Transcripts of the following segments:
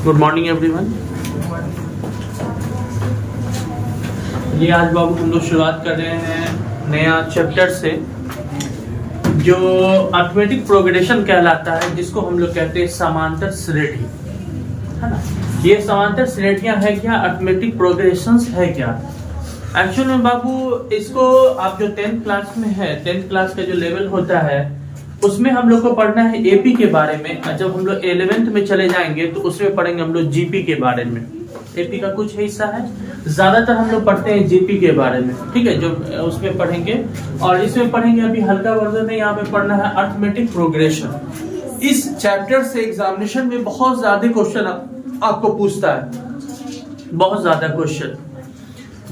Good morning everyone. ये आज बाबू हम लोग शुरुआत कर रहे हैं नया चैप्टर से जो अर्थमेटिक प्रोग्रेशन कहलाता है, जिसको हम लोग कहते हैं समांतर श्रेणी, है ना। ये समांतर श्रेणियां है क्या, अर्थमेटिक प्रोग्रेशंस है क्या। एक्चुअल में बाबू इसको आप जो 10th क्लास में है, 10th क्लास का जो लेवल होता है उसमें हम लोग को पढ़ना है एपी के बारे में। जब हम लोग 11th में चले जाएंगे तो उसमें पढ़ेंगे हम लोग जीपी के बारे में। एपी का कुछ हिस्सा है, ज्यादातर हम लोग पढ़ते हैं जीपी के बारे में, ठीक है, जो उसमें पढ़ेंगे। और इसमें पढ़ेंगे अभी हल्का वर्जन है, यहाँ पे पढ़ना है अर्थमेटिक प्रोग्रेशन। इस चैप्टर से एग्जामिनेशन में बहुत ज्यादा क्वेश्चन आपको पूछता है, बहुत ज्यादा क्वेश्चन।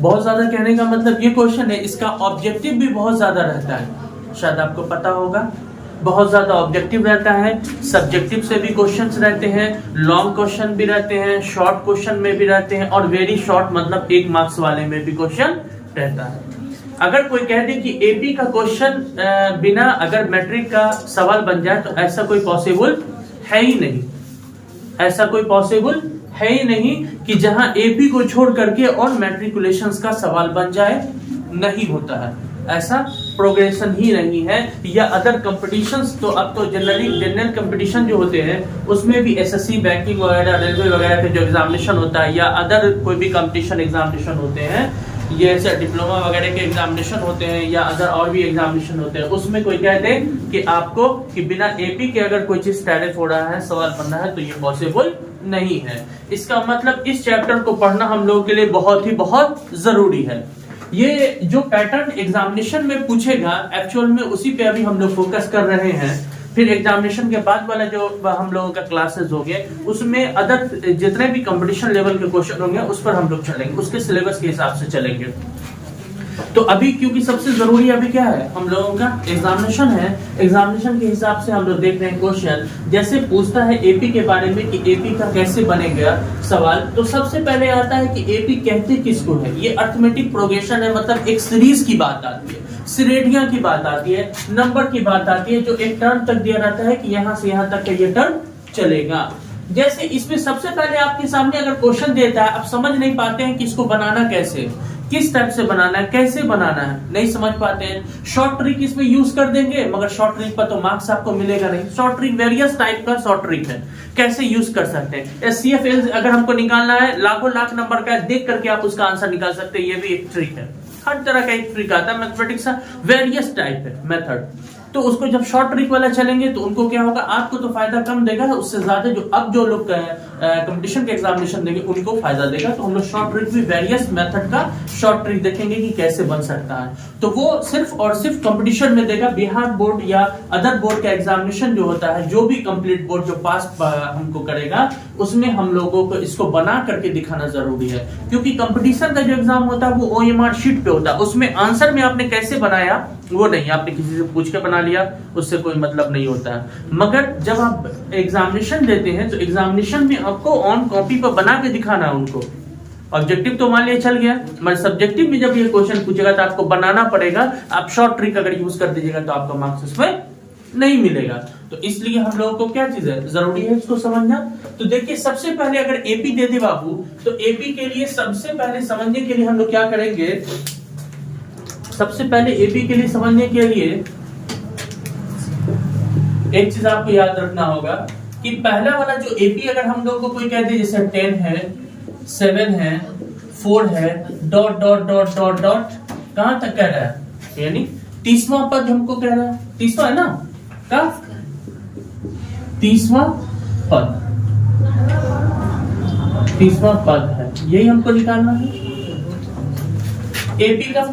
बहुत ज्यादा कहने का मतलब ये क्वेश्चन है, इसका ऑब्जेक्टिव भी बहुत ज्यादा रहता है, शायद आपको पता होगा। बहुत ज्यादा ऑब्जेक्टिव रहता है, सब्जेक्टिव से भी क्वेश्चंस रहते हैं, लॉन्ग क्वेश्चन भी रहते हैं, शॉर्ट क्वेश्चन में भी रहते हैं, और वेरी शॉर्ट मतलब 1 मार्क्स वाले में भी क्वेश्चन रहता है। अगर कोई कह दे कि एपी का क्वेश्चन बिना अगर मैट्रिक का सवाल बन जाए तो ऐसा कोई पॉसिबल है ही नहीं, ऐसा कोई पॉसिबल है ही नहीं कि जहां एपी को छोड़ करके और मैट्रिकुलेशंस का सवाल बन जाए, नहीं होता है ऐसा। प्रोग्रेशन ही नहीं है, या अदर कंपटीशंस तो अब तो जनरल कंपटीशन जो होते हैं उसमें भी एसएससी, बैंकिंग वगैरह, रेलवे वगैरह के जो एग्जामिनेशन होता है, या अदर कोई भी कंपटीशन एग्जामिनेशन होते हैं, ये ऐसे डिप्लोमा वगैरह के एग्जामिनेशन होते हैं, या अदर और भी एग्जामिनेशन होते हैं, उसमें कोई कहते हैं कि आपको कि बिना एपी के अगर कोई चीज टैरिफ हो रहा है, सवाल बनना है, तो ये पॉसिबल नहीं है। इसका मतलब इस चैप्टर को पढ़ना हम लोगों के लिए बहुत ही बहुत जरूरी है। ये जो पैटर्न एग्जामिनेशन में पूछेगा एक्चुअल में उसी पे अभी हम लोग फोकस कर रहे हैं। फिर एग्जामिनेशन के बाद वाला जो हम लोगों का क्लासेस हो गए उसमें अदर जितने भी कंपटीशन लेवल के क्वेश्चन होंगे उस पर हम लोग चलेंगे, उसके सिलेबस के हिसाब से चलेंगे। तो अभी क्योंकि सबसे जरूरी अभी क्या है, हम लोगों का एग्जामिनेशन है, एग्जामिनेशन के हिसाब से हम लोग देख रहे हैं क्वेश्चन। जैसे पूछता है एपी के बारे में कि एपी का कैसे बनेगा सवाल, तो सबसे पहले आता है कि एपी कहते किसको है। ये अर्थमेटिक प्रोग्रेशन है, मतलब एक सीरीज की बात आती है, श्रेणियां की बात आती है, नंबर की बात आती है, जो एक टर्म तक दिया रहता है कि यहाँ से यहाँ तक का ये टर्म चलेगा। जैसे इसमें सबसे पहले आपके सामने अगर क्वेश्चन देता है, आप समझ नहीं पाते हैं कि इसको बनाना कैसे, किस टाइप से बनाना है, कैसे बनाना है, नहीं समझ पाते हैं। शॉर्ट ट्रिक इसमें यूज कर देंगे, मगर शॉर्ट ट्रिक पर तो मार्क्स आपको मिलेगा नहीं। शॉर्ट ट्रिक वेरियस टाइप का शॉर्ट ट्रिक है, कैसे यूज कर सकते हैं। एचसीएफ अगर हमको निकालना है, लाखों लाख नंबर का देख करके आप उसका आंसर निकाल सकते हैं, ये भी एक ट्रिक है। हर तरह का एक ट्रिक आता है, मैथमेटिक्स का वेरियस टाइप है मेथड। तो उसको जब शॉर्ट ट्रिक वाला चलेंगे तो उनको क्या होगा, आपको तो फायदा कम देगा, उससे ज्यादा जो अब जो लोग कंपटीशन के एग्जामिनेशन देंगे उनको फायदा देगा। तो हम लोग शॉर्ट ट्रिक भी वेरियस मेथड का शॉर्ट ट्रिक देखेंगे कि कैसे बन सकता है। तो वो सिर्फ और सिर्फ कंपटीशन में देगा। बिहार बोर्ड या अदर बोर्ड का एग्जामिनेशन जो होता है, जो भी कंप्लीट बोर्ड जो पास हमको करेगा, उसमें हम लोगों को इसको बना करके दिखाना जरूरी है। क्योंकि कंपटीशन का जो एग्जाम होता है वो ओएमआर शीट पे होता है, उसमें आंसर में आपने कैसे बनाया वो नहीं, आपने किसी से पूछ के बना लिया, उससे कोई मतलब नहीं होता है। मगर जब आप एग्जामिनेशन देते हैं तो एग्जामिनेशन में आपको ऑन कॉपी पर बना के दिखाना है उनको। ऑब्जेक्टिव तो मान लिया चल गया, मगर सब्जेक्टिव में जब ये क्वेश्चन पूछेगा तो आपको बनाना पड़ेगा। आप शॉर्ट ट्रिक अगर यूज कर दीजिएगा तो आपका मार्क्स उसमें नहीं मिलेगा। तो इसलिए हम लोगों को क्या चीज है, जरूरी है इसको समझना। तो देखिए सबसे पहले अगर एपी दे दे बाबू, तो एपी के लिए सबसे पहले समझने के लिए हम लोग क्या करेंगे, सबसे पहले एपी के लिए समझने के लिए एक चीज आपको याद रखना होगा कि पहला वाला जो एपी अगर हम लोग को कोई कह दे, जैसे 10 है, 7 है, 4 है, dot dot dot dot dot, कहां तक कह रहा है, यानी 30वां पद हमको कह रहा है, 30वां है ना, का 30वां पद, 30वां पद है, यही हमको निकालना है एपी का।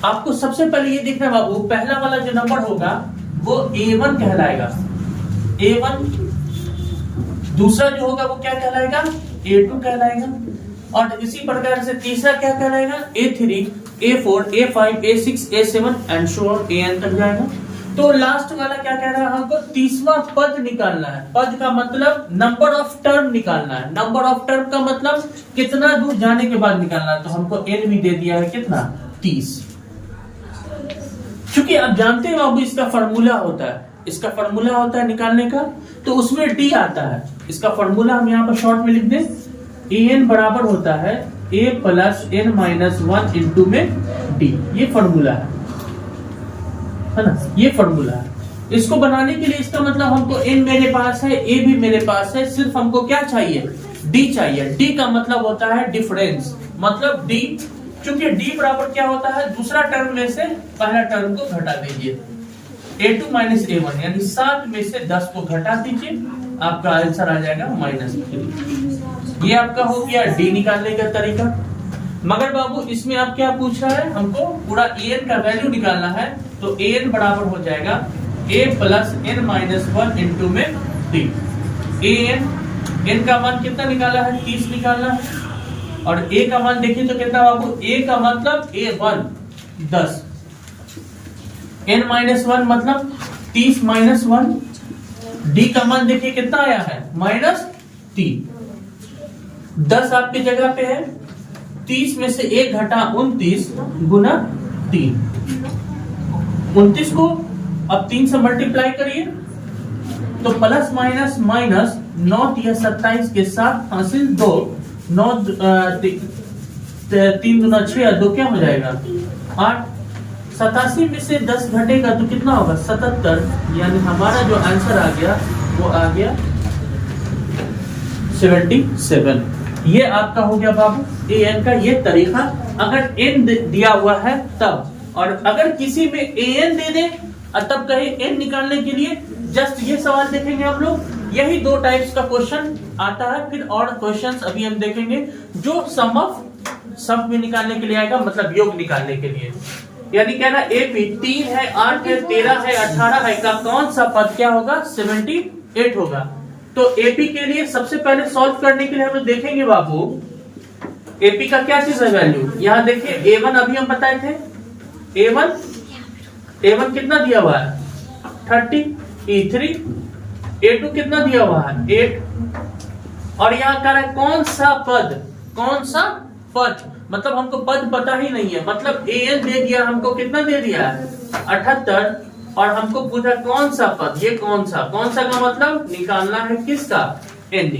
आपको सबसे पहले ये देखना बाबू, पहला वाला जो नंबर होगा वो A1 कहलाएगा, A1। दूसरा जो होगा वो क्या कहलाएगा, A2 कहलाएगा। और इसी प्रकार से तीसरा क्या कहलाएगा, A3, A4, A5, A6, A7 and so on, AN तक जाएगा। तो लास्ट वाला क्या कह रहा है, हमको 30वां पद निकालना है। पद का मतलब नंबर ऑफ टर्म निकालना है। नंबर ऑफ टर्म का मतलब कितना दूर जाने के बाद निकालना है। तो हमको N भी दे दिया है, कितना, 30। चूंकि आप जानते हैं बाबू इसका फॉर्मूला होता है, इसका फॉर्मूला होता है निकालने का, तो उसमें डी आता है। इसका फॉर्मूला हम यहाँ पर शॉर्ट में लिख दें, ए एन बराबर होता है a plus n minus one into में डी। ये फॉर्मूला है ना, ये फॉर्मूला है। इसको बनाने के लिए इसका मतलब हमको एन मेरे पास है, ए भी मेरे पास है, सिर्फ हमको क्या चाहिए, डी चाहिए। डी का मतलब होता है डिफरेंस, मतलब डी, चूंकि डी बराबर क्या होता है, दूसरा टर्म में से पहला टर्म को घटा दीजिए, a2 माइनस a1, यानी 7 में से 10 को घटा दीजिए, आपका आंसर आ जाएगा -3। ये आपका हो गया डी निकालने का तरीका। मगर बाबू इसमें आप क्या पूछ रहा है, हमको पूरा an का वैल्यू निकालना है, तो an बराबर हो जाएगा a plus n minus one into में डी। an का मान कितना निकाला है, 30 निकालना है, और a का मान देखिए तो कितना बाबू, a का मतलब a1 10, n माइनस वन मतलब 30 माइनस 1, d का मान देखिए कितना आया है -3। 10 आपकी जगह पे है, 30 में से 1 घटा 29 गुना 3, 29 को अब 3 से मल्टीप्लाई करिए तो प्लस माइनस माइनस 9 या 27 के साथ हासिल 2, 9 3 गुना 6 2 क्या हो जाएगा 8। 87 में से 10 घटेगा तो कितना होगा 77, यानी हमारा जो आंसर आ गया वो आ गया 77। ये आपका हो गया बाबू ए एन का ये तरीका, अगर एन दिया हुआ है तब, और अगर किसी में ए एन दे दे तब कहे एन निकालने के लिए जस्ट ये सवाल देखेंगे हम लोग। यही 2 टाइप्स का क्वेश्चन आता है, फिर और क्वेश्चंस अभी हम देखेंगे जो सम में निकालने के लिए आएगा, मतलब योग निकालने के लिए। यानी क्या ना, एपी 3 है, 8 है, 13 है, 18 है का कौन सा पद क्या होगा 78 होगा। तो एपी के लिए सबसे पहले सॉल्व करने के लिए हम लोग देखेंगे बाबू एपी का क्या चीज है वैल्यू। यहाँ देखिए A1 अभी हम बताए थे, A1 कितना दिया हुआ है 30, E3 A2 कितना दिया हुआ है 8, और यहाँ कह रहा है कौन सा पद, मतलब हमको पद पता ही नहीं है, मतलब an दे दिया हमको, कितना दे दिया है 78, और हमको पूछा कौन सा पद, ये कौन सा का मतलब निकालना है किसका, n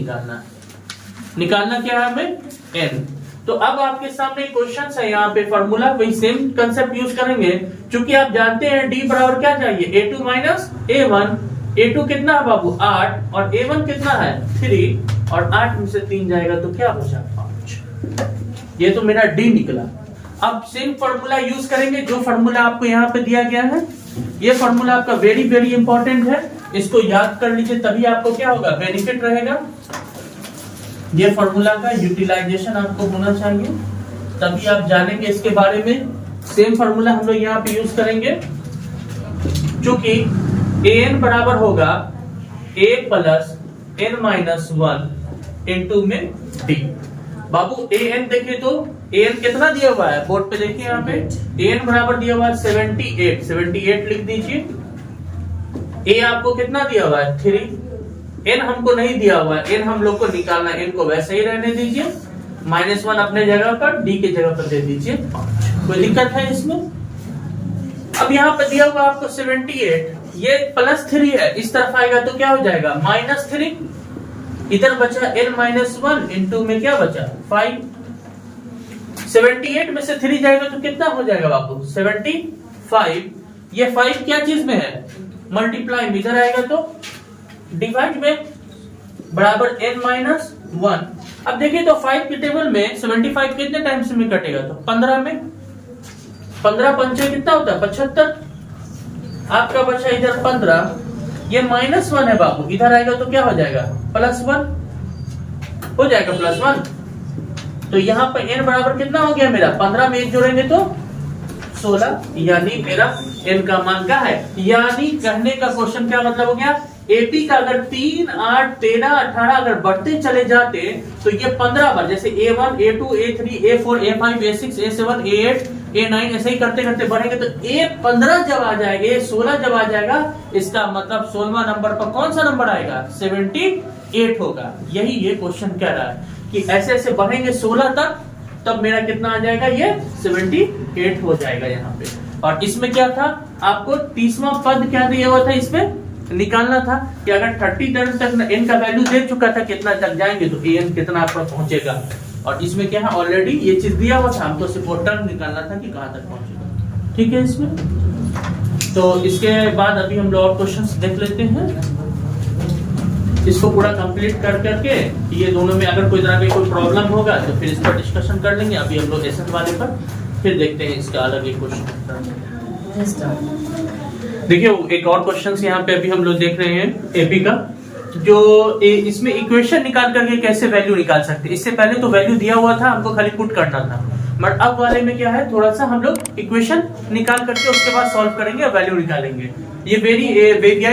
निकालना क्या है हमें n। तो अब आपके सामने क्वेश्चन है, यहाँ पे फॉर्मूला वही सेम कंसेप्ट यूज करेंगे, क्योंकि आप जानते हैं d बराबर क्या चाहिए a2 माइनस a1। a2 कितना है बाबू 8, और a1 कितना है 3, और 8 में से 3 जाएगा तो क्या बचा 5। ये तो मेरा d निकला। अब सेम फॉर्मूला यूज करेंगे जो फॉर्मूला आपको यहाँ पे दिया गया है। ये फॉर्मूला आपका वेरी वेरी इंपॉर्टेंट है, इसको याद कर लीजिए, तभी आपको क्या होगा बेनिफिट रहेगा। ये फॉर्मूला का यूटिलाइजेशन आपको होना चाहिए, तभी आप जानेंगे इसके बारे में। सेम फॉर्मूला हम लोग यहाँ पे यूज करेंगे, क्योंकि an बराबर होगा a plus n minus 1 into में d। बाबू an देखिए तो an कितना दिया हुआ है, बोर्ड पे देखिए यहाँ पे an बराबर दिया हुआ है 78 लिख दीजिए। a आपको कितना दिया हुआ है 3, n हमको नहीं दिया हुआ है, n हम लोग को निकालना है, n को वैसे ही रहने दीजिए, -1 अपने जगह पर, d के जगह पर दे दीजिए 5। कोई दिक्कत है इसमें। अब यहाँ पे दिया हुआ आपको 78, ये +3 है, इस तरफ आएगा तो क्या हो जाएगा -3, इधर बचा n माइनस 1 इंटू में क्या बचा 5। 78 में से 3 जाएगा तो कितना हो जाएगा बाबू 75। ये 5 क्या चीज में है मल्टीप्लाई में, इधर आएगा तो डिवाइड में, बराबर n माइनस 1। अब देखिए तो 5 के टेबल में 75 कितने टाइम्स में कटेगा तो 15 में, 15 पंचे कितना होता है 75, आपका बचा इधर 15, ये -1 है बाबू, इधर आएगा तो क्या हो जाएगा +1 हो जाएगा, +1। तो यहाँ पर n बराबर कितना हो गया मेरा, 15 में 1 जोड़ेंगे तो 16, यानी मेरा n का मान क्या है। यानी कहने का क्वेश्चन क्या मतलब हो गया, एपी का अगर 3, 8, 13, 18 अगर बढ़ते चले जाते तो ये 15 बार, जैसे A1, A2, A3, A4, A5, A6, A7, A8, A9 ऐसे ही करते करते बढ़ेंगे तो A15 जब आ जाएगा, A16 जब आ जाएगा, इसका मतलब 16वां नंबर पर कौन सा नंबर आएगा 78 होगा। यही ये क्वेश्चन कह रहा है कि ऐसे ऐसे बढ़ेंगे 16 तक, तब मेरा कितना आ जाएगा ये 78 हो जाएगा यहाँ पे। और इसमें क्या था आपको 30वां पद क्या दिया हुआ था, इसमें निकालना था कि अगर 30 टर्म तक n का वैल्यू दे चुका था कितना तक जाएंगे तो an कितना पर पहुंचेगा, और इसमें क्या है ऑलरेडी ये चीज दिया हुआ था, हमको सिर्फ वो टर्म निकालना था कि कहां तक पहुंचेगा। ठीक है इसमें। तो इसके बाद अभी हम लोग और क्वेश्चंस देख लेते हैं, इसको पूरा कंप्लीट कर करके ये दोनों में अगर कोई तरह का कोई प्रॉब्लम होगा तो फिर इस पर डिस्कशन कर लेंगे। अभी हम लोग एसएन वाले पर फिर देखते हैं इसका अलग एक क्वेश्चन। देखिए एक और क्वेश्चन यहाँ पे अभी हम लोग देख रहे हैं एपी का, जो इसमें इक्वेशन निकाल करके कैसे वैल्यू निकाल सकते हैं। इससे पहले तो वैल्यू दिया हुआ था, हमको खाली पुट करना था, बट अब वाले में क्या है थोड़ा सा हम लोग इक्वेशन निकाल करके उसके बाद सॉल्व करेंगे और वैल्यू निकालेंगे। ये वेरी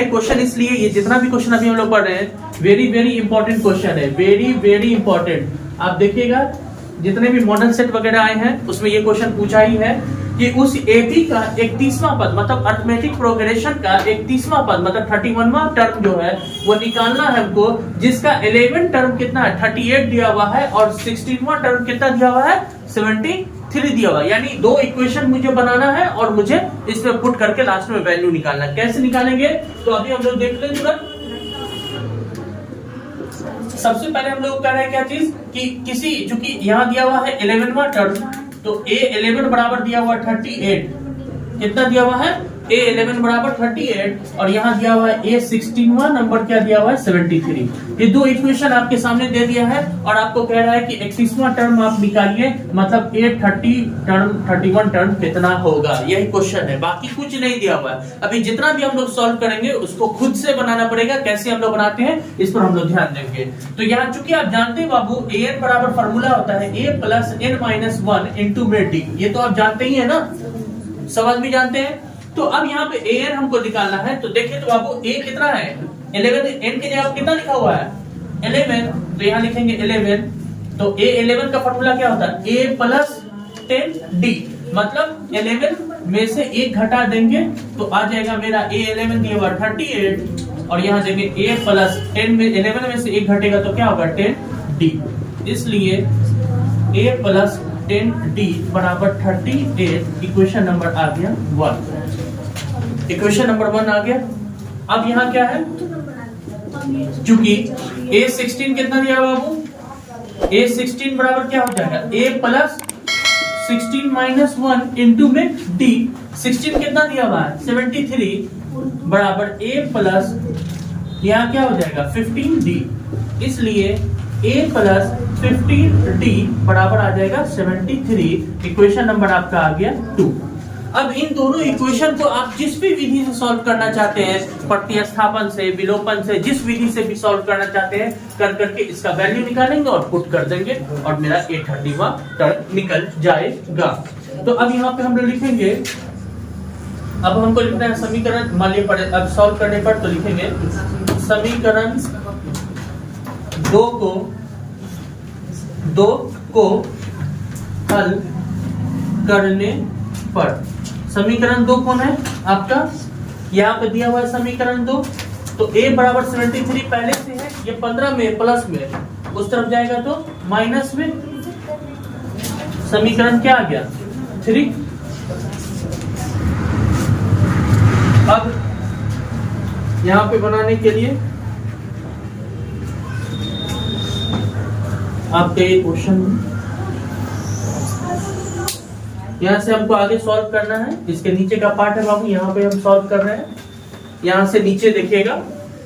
क्वेश्चन, इसलिए ये जितना भी क्वेश्चन अभी हम लोग पढ़ रहे हैं वेरी इंपॉर्टेंट क्वेश्चन है, वेरी इंपॉर्टेंट। आप देखिएगा जितने भी मॉडल सेट वगैरह आए हैं उसमें ये क्वेश्चन पूछा ही है कि उस एबी का 31वां पद मतलब अरिथमेटिक प्रोग्रेशन का 31वां पद मतलब 31वां टर्म जो है वो निकालना है हमको, जिसका 11 टर्म कितना है 38 दिया हुआ है और 16वां टर्म कितना दिया हुआ है 73 दिया हुआ है। यानी दो इक्वेशन मुझे बनाना है और मुझे इसमें पुट करके लास्ट में वैल्यू निकालना है। कैसे निकालेंगे तो अभी हम लोग देख लेंगे तुरंत। सबसे पहले हम लोग कह रहे हैं क्या चीज कि किसी चूंकि यहाँ दिया हुआ है 11वां टर्म, तो A11 बराबर दिया हुआ 38, कितना दिया हुआ है A11 बराबर 38 और यहाँ दिया हुआ है A16वां नंबर क्या दिया हुआ है 73। ये दो इक्वेशन आपके सामने दे दिया है और आपको कह रहा है कि 31वां टर्म आप निकालिए, मतलब A31 टर्म कितना होगा, यही क्वेश्चन है, बाकी कुछ नहीं दिया हुआ है। अभी जितना भी हम लोग सॉल्व करेंगे उसको खुद से बनाना पड़ेगा। कैसे हम लोग बनाते हैं इस पर हम लोग ध्यान देंगे। तो यहाँ चूंकि आप जानते हैं बाबू an बराबर फॉर्मूला होता है a प्लस n-1 इंटू में d, ये तो आप जानते ही है ना, समझ भी जानते हैं। तो अब यहाँ पे an हमको निकालना है, तो देखिए तो बाबू a कितना है 11, n के जगह कितना लिखा हुआ है 11, तो यहाँ लिखेंगे 11। तो a11 का फॉर्मूला क्या होता है a प्लस 10d, मतलब 11 में से एक घटा देंगे तो आ जाएगा मेरा a11 दिया हुआ 38 और यहाँ देंगे a प्लस 10 में 11 में से एक घटेगा तो क्या होगा 10d, इसलिए a प्लस 10d बराबर 38। इक्वेशन नंबर आ गया 1, इक्वेशन नंबर 1 आ गया। अब यहाँ क्या है चूंकि a16 कितना दिया बाबू, a16 बराबर क्या हो जाएगा a प्लस 16 माइनस 1 इंटू में d, 16 कितना दिया हुआ है 73 बराबर a प्लस यहाँ क्या हो जाएगा 15d, इसलिए a प्लस 15d बराबर आ जाएगा 73। इक्वेशन नंबर आपका आ गया 2। अब इन दोनों इक्वेशन को आप जिस भी विधि से सॉल्व करना चाहते हैं, प्रतिस्थापन से, विलोपन से, जिस विधि से भी सॉल्व करना चाहते हैं कर करके इसका वैल्यू निकालेंगे और पुट कर देंगे और मेरा 830वां टर्म निकल जाएगा। तो अब यहाँ पे हम लोग लिखेंगे, अब हमको लिखना है समीकरण, मान लीजिए अब सॉल्व करने पर तो लिखेंगे समीकरण 2 को हल करने पर, समीकरण 2 कौन है आपका, यहाँ पे दिया हुआ है समीकरण 2, तो a बराबर 73 पहले से है, ये 15 में प्लस में उस तरफ जाएगा तो माइनस में, समीकरण क्या आ गया 3। अब यहाँ पे बनाने के लिए आपका ये क्वेश्चन यहाँ से हमको आगे सॉल्व करना है, इसके नीचे का पार्ट है बाबू, यहाँ पे हम सॉल्व कर रहे हैं। यहाँ से नीचे देखिएगा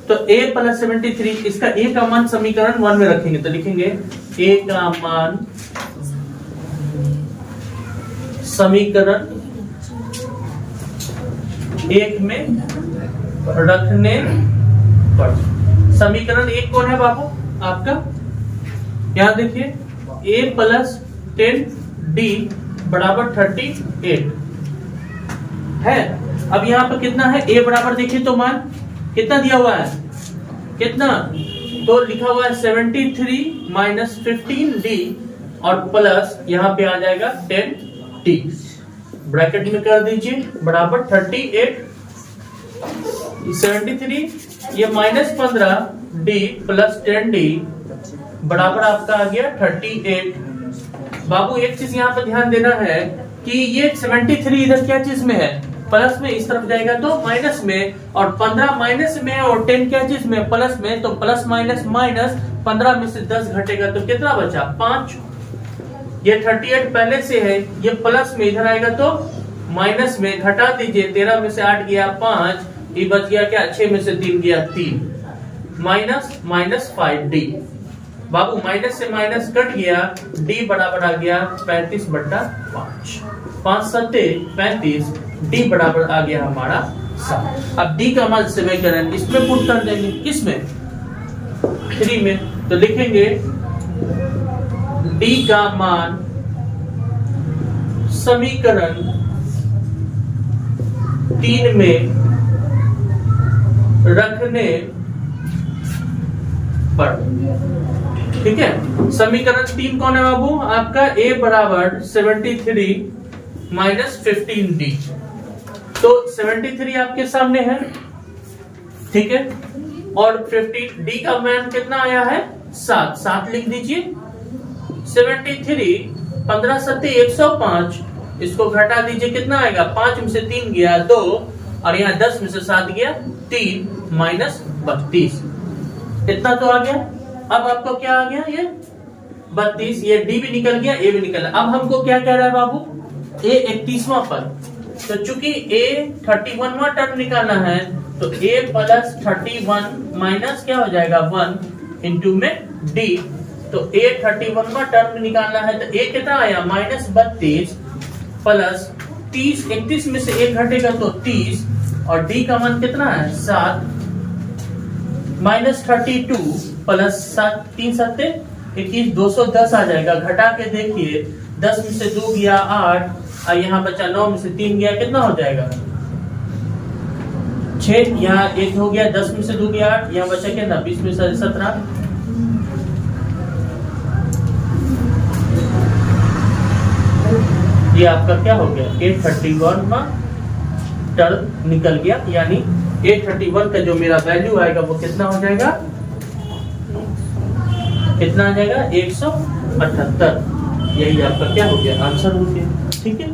तो a प्लस 73, इसका a का मान समीकरण 1 में रखेंगे तो लिखेंगे a का मान समीकरण 1 में रखने पर, समीकरण 1 कौन है बाबू आपका, यहाँ देखिए a प्लस 10d बराबर 38 है। अब यहाँ पर कितना है a बराबर, देखिए तो मान कितना दिया हुआ है, कितना तो लिखा हुआ है 73 माइनस 15d और प्लस यहाँ पे आ जाएगा 10d, ब्रैकेट में कर दीजिए बराबर 38, 73 ये माइनस 15d प्लस 10d बराबर आपका आ गया 38। बाबू एक चीज यहाँ पे ध्यान देना है कि ये 73 इधर क्या चीज में है प्लस में इस तरफ जाएगा तो माइनस में, और 15 माइनस में और 10 क्या चीज में प्लस में, तो प्लस माइनस माइनस 15 में से 10 घटेगा तो कितना बचा 5। ये 38 पहले से है, ये प्लस में इधर आएगा तो माइनस में, घटा दीजिए 13 में से 8 गया 5, ये बच गया क्या 6 में से 3 गया 3, माइनस माइनस 5d। बाबू माइनस से माइनस कट गया, d बराबर आ गया 35/5, 5 सत्ते 35, d बराबर आ गया हमारा 7। अब d का मान सेवे करें, इसमें पुट कर देंगे, किसमें 3 में, तो लिखेंगे d का मान समीकरण 3 में रखने पर, ठीक है। समीकरण 3 कौन है बाबू आपका, a बराबर 73 माइनस 15d, तो 73 आपके सामने है, ठीक है, और 15d का मान कितना आया है 7, 7 लिख दीजिए। 73 15 सत्ते 105, इसको घटा दीजिए कितना आएगा, 5 में से 3 गया 2, और यहाँ 10 में से 7 गया 3, माइनस 32, इतना तो आ गया। अब आपको क्या आ गया, ये 32, ये d भी निकल गया, a भी निकल गया। अब हमको क्या कह रहा है बाबू, a 31वां पद, तो चूंकि a 31वां टर्म निकालना है, तो a प्लस 31 माइनस क्या हो जाएगा 1 इंटू में d, तो a 31वां टर्म निकालना है, तो a कितना आया माइनस 32 प्लस 30, 31 में से 1 घटेगा तो 30, और d का मान कितना है 7, माइनस 32 प्लस 7, 3 सत्ते 21, 210 आ जाएगा। घटा के देखिए 10 में से 2 गया 8, और यहाँ बचा 9 में से 3 गया, कितना हो जाएगा 6, यहाँ 1 हो गया, 10 में से 2 गया 8, यहाँ बचा कितना 20 में से 17, ये आपका क्या हो गया 831 टर्म निकल गया, यानी 831 का जो मेरा वैल्यू आएगा वो कितना हो जाएगा, कितना आ जाएगा 178, यही आपका क्या हो गया आंसर हो गया, ठीक है।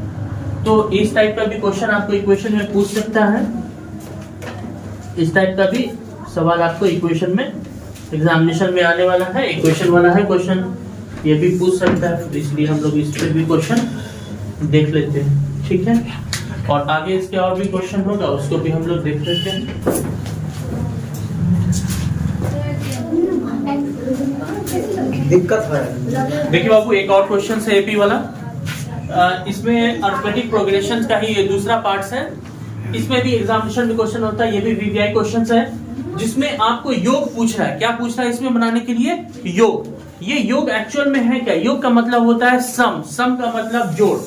तो इस टाइप का भी क्वेश्चन आपको इक्वेशन में पूछ सकता है, इस टाइप का भी सवाल आपको इक्वेशन में एग्जामिनेशन में आने वाला है, इक्वेशन वाला है क्वेश्चन, ये भी पूछ सकता है, तो इसलिए हम लोग इस पे भी क्वेश्चन देख लेते हैं, ठीक है। और आगे इसके और भी क्वेश्चन होगा, उसको भी हम लोग देख लेते हैं। दिक्कत है, देखिए बाबू एक और क्वेश्चन है एपी वाला, इसमें अर्थमेटिक प्रोग्रेशन का ही ये दूसरा पार्ट है, इसमें भी एग्जामिनेशन में क्वेश्चन होता है, ये भी वीवीआई क्वेश्चन है, जिसमें आपको योग पूछ रहा है। क्या पूछ रहा है इसमें बनाने के लिए, योग। ये योग एक्चुअल में है क्या, योग का मतलब होता है सम, सम का मतलब जोड़,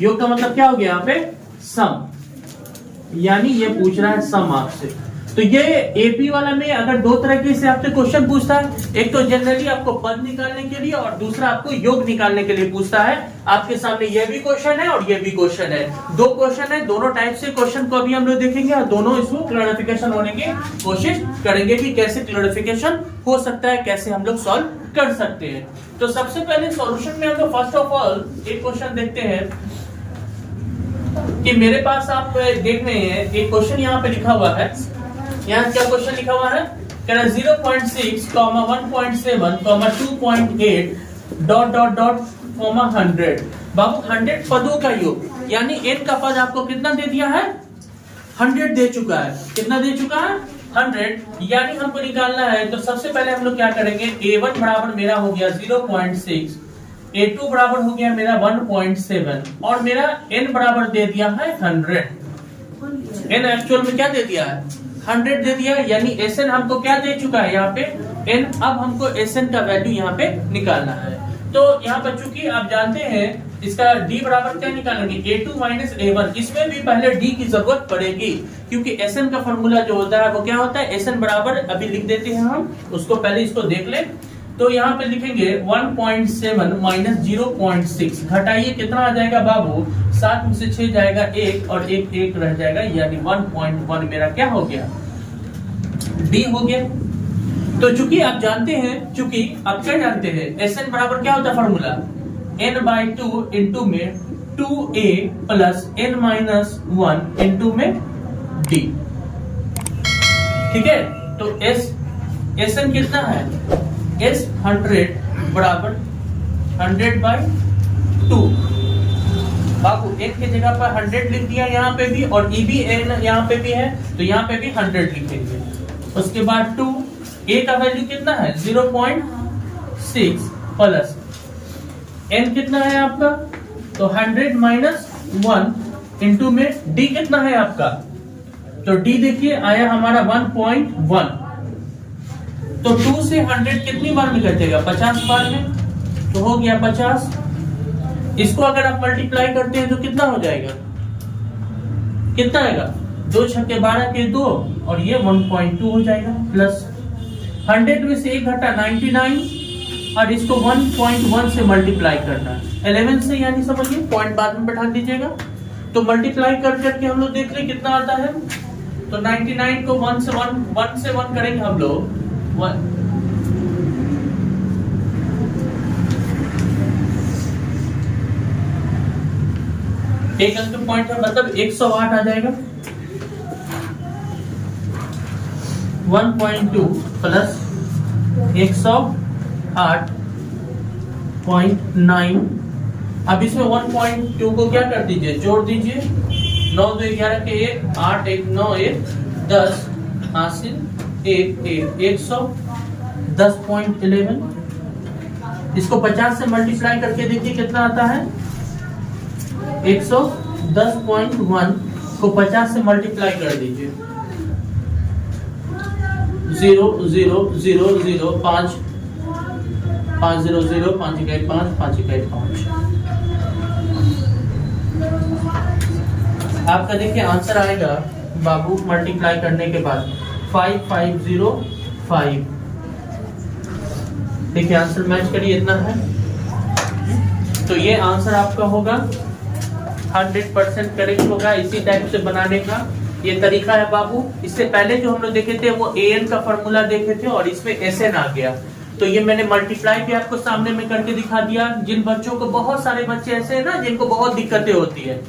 योग का मतलब क्या हो गया यहाँ पे सम, यानी ये पूछ रहा है सम आपसे। तो ये एपी वाला में अगर दो तरह से आपसे क्वेश्चन पूछता है, एक तो जनरली आपको पद निकालने के लिए और दूसरा आपको योग निकालने के लिए पूछता है। आपके सामने ये भी क्वेश्चन है और ये भी क्वेश्चन है, दो क्वेश्चन है, दोनों टाइप से क्वेश्चन को अभी हम लोग देखेंगे और दोनों इसको क्लैरिफिकेशन होने की कोशिश करेंगे कि कैसे क्लैरिफिकेशन हो सकता है, कैसे हम लोग सॉल्व कर सकते हैं। तो सबसे पहले सॉल्यूशन में हम लोग फर्स्ट ऑफ ऑल एक क्वेश्चन देखते हैं कि मेरे पास आप देख रहे हैं एक क्वेश्चन यहाँ पे लिखा हुआ है, यहाँ क्या क्वेश्चन लिखा हुआ है, 0.6, 1.7, 2.8 ... 100। बाबू 100 पदों का योग, यानी n का पद आपको कितना दे दिया है 100 दे चुका है, कितना दे चुका है 100, यानी हमको निकालना है। तो सबसे पहले हम लोग क्या करेंगे, a1 बराबर मेरा हो गया 0.6, a2 बराबर हो गया मेरा 1.7 और मेरा n बराबर दे दिया है 100। n एक्चुअल में क्या दे दिया है 100 दे दिया, यानी Sn हमको क्या दे चुका है यहाँ पे n। अब हमको Sn का वैल्यू यहाँ पे निकालना है। तो यहाँ पर चूंकि आप जानते हैं इसका d बराबर क्या निकालेंगे, a2 माइनस a1, इसमें भी पहले d की जरूरत पड़ेगी क्योंकि Sn का फॉर्मूला जो होता है वो क्या होता है, Sn बराबर अभी लिख देते हैं हम, उसको पहले इसको देख ले। तो यहाँ पे लिखेंगे 1.7 माइनस 0.6, घटाइए कितना आ जाएगा बाबू, 7 में से 6 जाएगा 1 और 1 रह जाएगा, यानी 1.1 मेरा क्या हो गया d हो गया। तो चूंकि आप जानते हैं, आप क्या जानते हैं Sn बराबर क्या होता है फॉर्मूला, n/2 इंटू में 2a plus n minus 1 into में d। ठीक है, तो Sn कितना है? S 100 बराबर 100/2। बाबू n की जगह पर 100 लिख दिया यहाँ पे भी, और e भी n यहाँ पे भी है, तो यहाँ पे भी 100 लिखेंगे। उसके बाद 2 a का वैल्यू कितना है? 0.6 प्लस n कितना है आपका? तो 100 माइनस 1 इंटू में d कितना है आपका? तो d देखिए आया हमारा 1.1। तो 2 से 100 कितनी बार में कटेगा? 50 बार में, तो हो गया 50। इसको अगर आप मल्टीप्लाई करते हैं तो कितना हो जाएगा? कितना आएगा? 2 छक्के 12 के 2, और ये 1.2 हो जाएगा। प्लस 100 में से 1 घटा 99, और इसको 1.1 से मल्टीप्लाई करना है 11 से, यानी समझिए पॉइंट बाद में बैठा दीजिएगा। तो मल्टीप्लाई कर करके हम लोग देख ले कितना आता है। तो 99 को 1 से 1 करेंगे हम लोग। एक अंक पॉइंट है, मतलब 108 आ जाएगा। 1.2 प्लस 108.9। अब इसमें 1.2 को क्या कर दीजिए? जोड़ दीजिए। 9 2 11 के 1, 8 1 9 1 10 हासिल 1 1 110.11। इसको 50 से मल्टीप्लाई करके देखिए कितना आता है। 110.1 को 50 से मल्टीप्लाई कर दीजिए। 0 0 0 0 5 5 0 0 5 1 5 5 1 5। आपका देखिए आंसर आएगा बाबू मल्टीप्लाई करने के बाद 5505। देखिए आंसर मैच करिए, इतना है। तो ये आंसर आपका होगा 100% करेक्ट होगा। इसी टाइप से बनाने का ये तरीका है बाबू। इससे पहले जो हम लोग देखे थे वो an का फॉर्मूला देखे थे, और इसमें sn आ गया। तो ये मैंने मल्टीप्लाई भी आपको सामने में करके दिखा दिया। जिन बच्चों को, बहुत सारे बच्चे ऐसे हैं ना जिनको बहुत दिक्कतें होती है,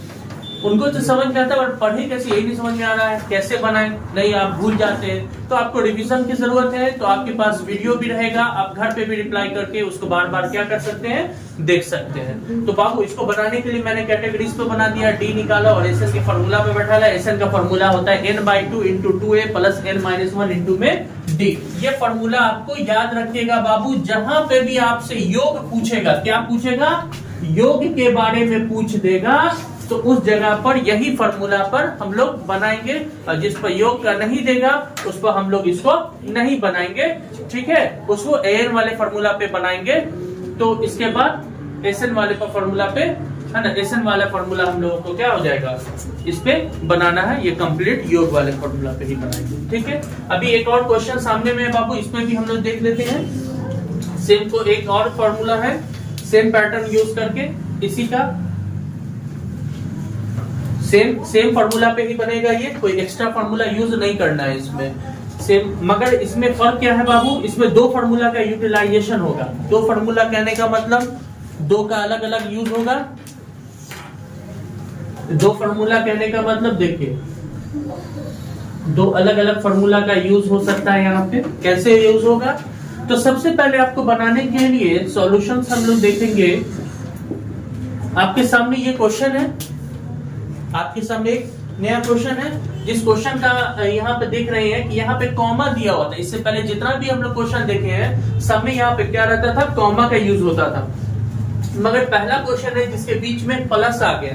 उनको तो समझ में आता है, और पढ़े कैसे यही नहीं समझ में आ रहा है, कैसे बनाएं, नहीं आप भूल जाते हैं। तो आपको रिवीजन की जरूरत है, तो आपके पास वीडियो भी रहेगा, आप घर पे भी रिप्लाई करके उसको बार बार क्या कर सकते हैं, देख सकते हैं। तो बाबू इसको बनाने के लिए मैंने कैटेगरीज पे बना दिया, डी निकाला और एसएन के फॉर्मूला पे बैठा है। एसएन का फॉर्मूला होता है n/2 into 2a plus n-1 into में डी। ये फॉर्मूला आपको याद रखिएगा बाबू। जहां पे भी आपसे योग पूछेगा, क्या पूछेगा, योग के बारे में पूछ देगा, तो उस जगह पर यही फॉर्मूला पर हम लोग बनाएंगे, और जिस पर योग का नहीं देगा उस पर हम लोग इसको नहीं बनाएंगे, ठीक है। उसको an वाले फॉर्मूला पे बनाएंगे। तो इसके बाद sn वाले पर फॉर्मूला पे, है ना, sn वाला फॉर्मूला हम लोगों को क्या हो जाएगा, इस पे बनाना है। ये कंप्लीट योग वाले फॉर्मूला पे ही बनाएंगे, ठीक है। अभी एक और क्वेश्चन सामने में है बाबू, इसमें भी हम लोग देख लेते हैं। सेम को एक और फॉर्मूला है, सेम पैटर्न यूज करके इसी का सेम फॉर्मूला पे ही बनेगा। ये कोई एक्स्ट्रा फॉर्मूला यूज नहीं करना है इसमें, सेम। मगर इसमें फर्क क्या है बाबू, इसमें दो फॉर्मूला का यूटिलाइजेशन होगा। दो फॉर्मूला कहने का मतलब दो का अलग अलग यूज होगा। दो फॉर्मूला कहने का मतलब देखिए, दो अलग अलग फॉर्मूला का यूज हो सकता है। यहाँ पे कैसे यूज होगा, तो सबसे पहले आपको बनाने के लिए सॉल्यूशंस हम लोग देखेंगे। आपके सामने ये क्वेश्चन है, आपके सामने एक नया क्वेश्चन है, जिस क्वेश्चन का यहाँ पे देख रहे हैं कि यहाँ पे कॉमा दिया हुआ था। इससे पहले जितना भी हम लोग क्वेश्चन देखे हैं सब में यहाँ पे क्या रहता था, कॉमा का यूज होता था। मगर पहला क्वेश्चन है जिसके बीच में प्लस आ गया।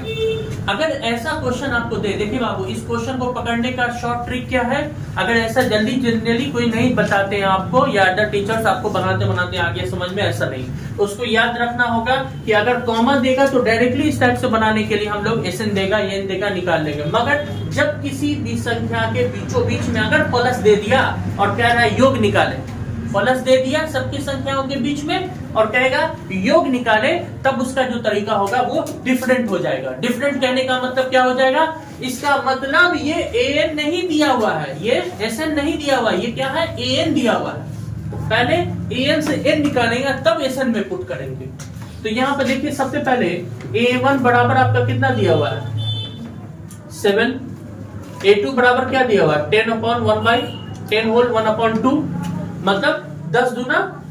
अगर ऐसा क्वेश्चन आपको दे, देखिए बाबू, इस क्वेश्चन को पकड़ने का शॉर्ट ट्रिक क्या है, अगर ऐसा जल्दी जनरली कोई नहीं बताते हैं आपको, या अदर टीचर्स आपको बनाते बनाते आगे समझ में, ऐसा नहीं, तो उसको याद रखना होगा कि अगर कॉमा देगा तो डायरेक्टली इस टाइप से बनाने के लिए हम लोग एसएन देगा, एन देगा, निकाल लेंगे। मगर जब किसी भी संख्या के बीचों बीच में अगर प्लस दे दिया और कह रहा है योग निकाले, प्लस दे दिया सबकी संख्याओं के बीच में और कहेगा योग निकाले, तब उसका जो तरीका होगा वो डिफरेंट हो जाएगा। डिफरेंट कहने का मतलब क्या हो जाएगा, इसका मतलब ये एन नहीं दिया हुआ है, ये एसएन नहीं दिया हुआ है, ये क्या है, एन दिया हुआ है। पहले एन से एन निकालेंगे तब एसएन में पुट करेंगे। तो यहाँ पे देखिए सबसे पहले A1 बराबर आपका कितना दिया हुआ है 7, A2 बराबर क्या दिया हुआ है 10/1/10 होल 1/2, मतलब 10 दूना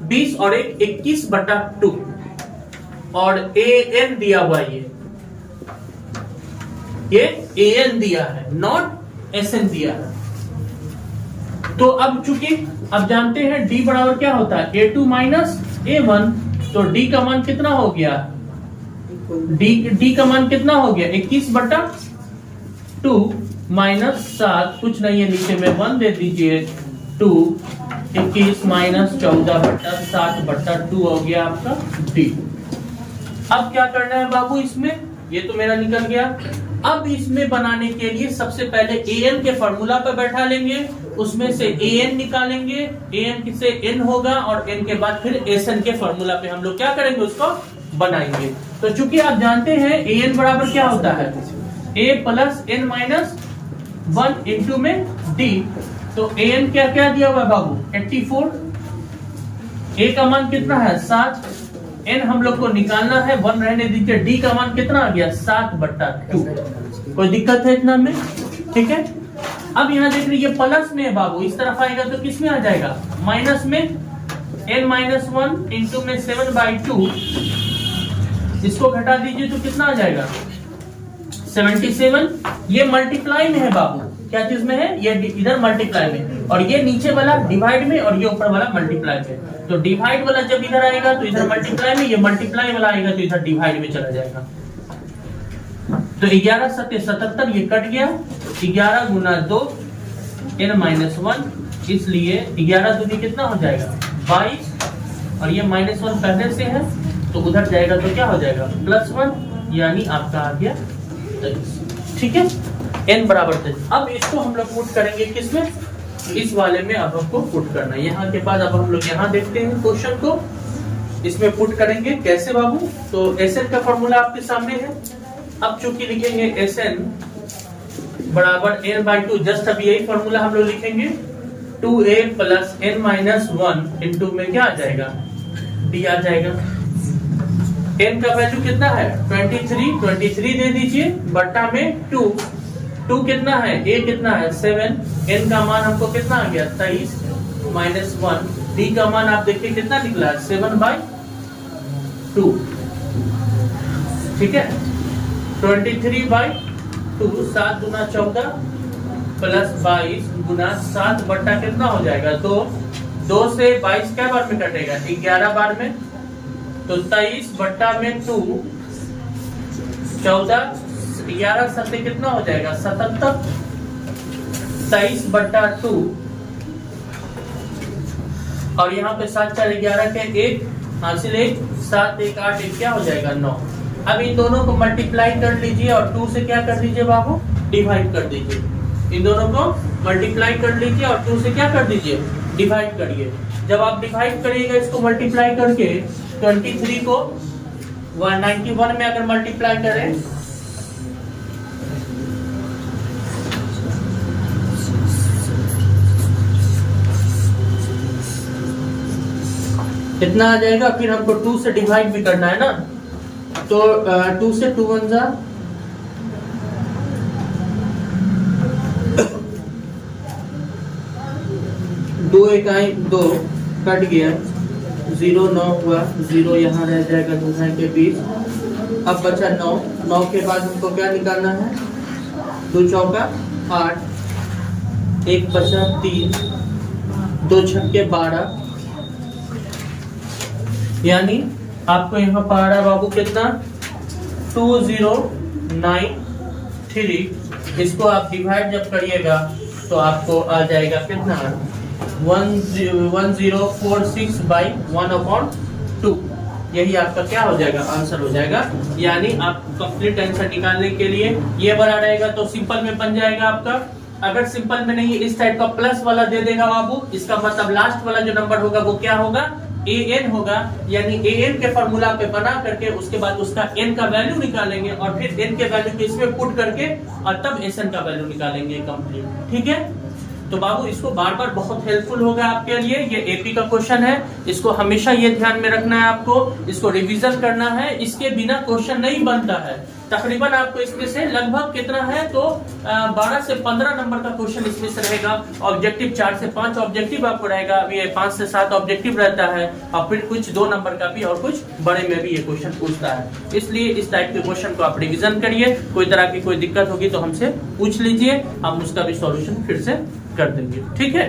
20 और 1 21/2, और AN दिया हुआ ये AN दिया है, नॉट SN दिया है। तो अब चूंकि अब जानते हैं D बराबर क्या होता है A2 माइनस A1, तो D का मान कितना हो गया D का मान कितना हो गया 21/2 माइनस 7, कुछ नहीं है नीचे में 1 दे दीजिए, 2 21 माइनस 14/7/2 हो गया आपका D। अब क्या करना है बाबू इसमें, ये तो मेरा निकल गया। अब इसमें बनाने के लिए सबसे पहले AN के फॉर्मूला पर बैठा लेंगे, उसमें से AN निकालेंगे, AN किससे N होगा, और N के बाद फिर SN के फॉर्मूला पे हम लोग क्या करेंगे उसको बनाएंगे। तो चूंकि आप जानते हैं AN बराबर क्या होता है A plus N minus 1 into में D, तो AN क्या क्या दिया हुआ है बाबू 84, A का मान कितना है 7, N हम लोग को निकालना है 1 रहने दीजिए, D का मान कितना आ गया 7/2, कोई दिक्कत है इतना में, ठीक है। अब यहाँ देख लीजिए प्लस में है बाबू, इस तरफ आएगा तो किस में आ जाएगा माइनस में, N माइनस 1 इंटू में 7/2, इसको घटा दीजिए तो कितना आ जाएगा 77, ये मल्टीप्लाई में है बाबू, क्या चीज में है ये इधर मल्टीप्लाई में, और ये नीचे वाला डिवाइड में, और ये ऊपर वाला मल्टीप्लाई में। तो डिवाइड वाला जब इधर आएगा तो इधर मल्टीप्लाई में, ये मल्टीप्लाई वाला आएगा तो इधर डिवाइड में चला जाएगा। तो 11 7 77, ये कट गया, 11 गुना 2 N माइनस 1, इसलिए 11 दूनी कितना हो जाएगा 22, और ये माइनस 1 पहले से है तो उधर जाएगा तो क्या हो जाएगा +1, यानी आपका आ गया 23, ठीक है। N बराबर 23। अब इसको हम लोग पुट करेंगे किसमें, इस वाले में अब हमको पुट करना है। यहाँ के बाद अब हम लोग यहाँ देखते हैं क्वेश्चन को, इसमें पुट करेंगे कैसे बाबू, तो SN का फॉर्मूला आपके सामने है। अब चूंकि लिखेंगे SN बराबर N/2, जस्ट अभी यही फॉर्मूला हम लोग लिखेंगे, 2A plus N minus 1 into में क्या आ जाएगा D आ जाएगा। N का वैल्यू कितना है 23 दे दीजिए, बट्टा में 2 कितना है A कितना है 7, N का मान हमको कितना आ गया 23 माइनस 1, D का मान आप देखिए कितना निकला 7/2, ठीक है। 23/2, 7 गुना 14 प्लस 22 गुना 7 बट्टा कितना हो जाएगा 2 से 22 क्या बार में कटेगा 11 बार में, तो 23 बट्टा में 2 14, 11 7 कितना हो जाएगा 77, 23/2, और यहाँ पे 7 4 11 के 1 हासिल 1, 7 1 8 1 क्या हो जाएगा 9। अब इन दोनों को मल्टीप्लाई कर लीजिए और 2 से क्या कर दीजिए बाबू डिवाइड कर दीजिए, इन दोनों को मल्टीप्लाई कर लीजिए और 2 से क्या कर दीजिए डिवाइड करिए। जब आप डिवाइड करिएगा इसको मल्टीप्लाई करके 23 को 191 में अगर मल्टीप्लाई करें कितना आ जाएगा, फिर हमको 2 से डिवाइड भी करना है ना, तो 2 से 2 1 जा 2 1 आई 2 कट गया, 0 9 हुआ, 0 यहाँ रह जाएगा 2 के बीच। अब बचा 9 के बाद हमको क्या निकालना है 2 चौका 8, 1 बचा 3, 2 छक्के 12, यानी आपको यहाँ पड़ा बाबू कितना 2093। इसको आप डिवाइड जब करिएगा तो आपको आ जाएगा कितना 1046/1/2, यही आपका क्या हो जाएगा आंसर हो जाएगा। यानी आप कंप्लीट आंसर निकालने के लिए ये बड़ा रहेगा तो सिंपल में बन जाएगा आपका। अगर सिंपल में नहीं इस टाइप का प्लस वाला दे देगा बाबू, इसका मतलब लास्ट वाला जो नंबर होगा वो क्या होगा AN होगा, यानी AN के फॉर्मूला पे बना करके उसके बाद उसका N का वैल्यू निकालेंगे और फिर N के वैल्यू को इसमें पुट करके और तब SN का वैल्यू निकालेंगे कंप्लीट, ठीक है। तो बाबू इसको बार बार बहुत हेल्पफुल होगा आपके लिए। ये एपी का क्वेश्चन है, इसको हमेशा ये ध्यान में रखना है आपको, इसको रिवीजन करना है, इसके बिना क्वेश्चन नहीं बनता है। तकरीबन आपको इसमें से लगभग कितना है तो 12 से 15 नंबर का क्वेश्चन इसमें से रहेगा। ऑब्जेक्टिव 4 से 5 ऑब्जेक्टिव आपको रहेगा, अभी 5 से 7 ऑब्जेक्टिव रहता है, और फिर कुछ 2 नंबर का भी और कुछ बड़े में भी ये क्वेश्चन पूछता है। इसलिए इस टाइप के क्वेश्चन को आप रिविजन करिए, कोई तरह की कोई दिक्कत होगी तो हमसे पूछ लीजिए, हम उसका भी सॉल्यूशन फिर से कर देंगे। ठीक है।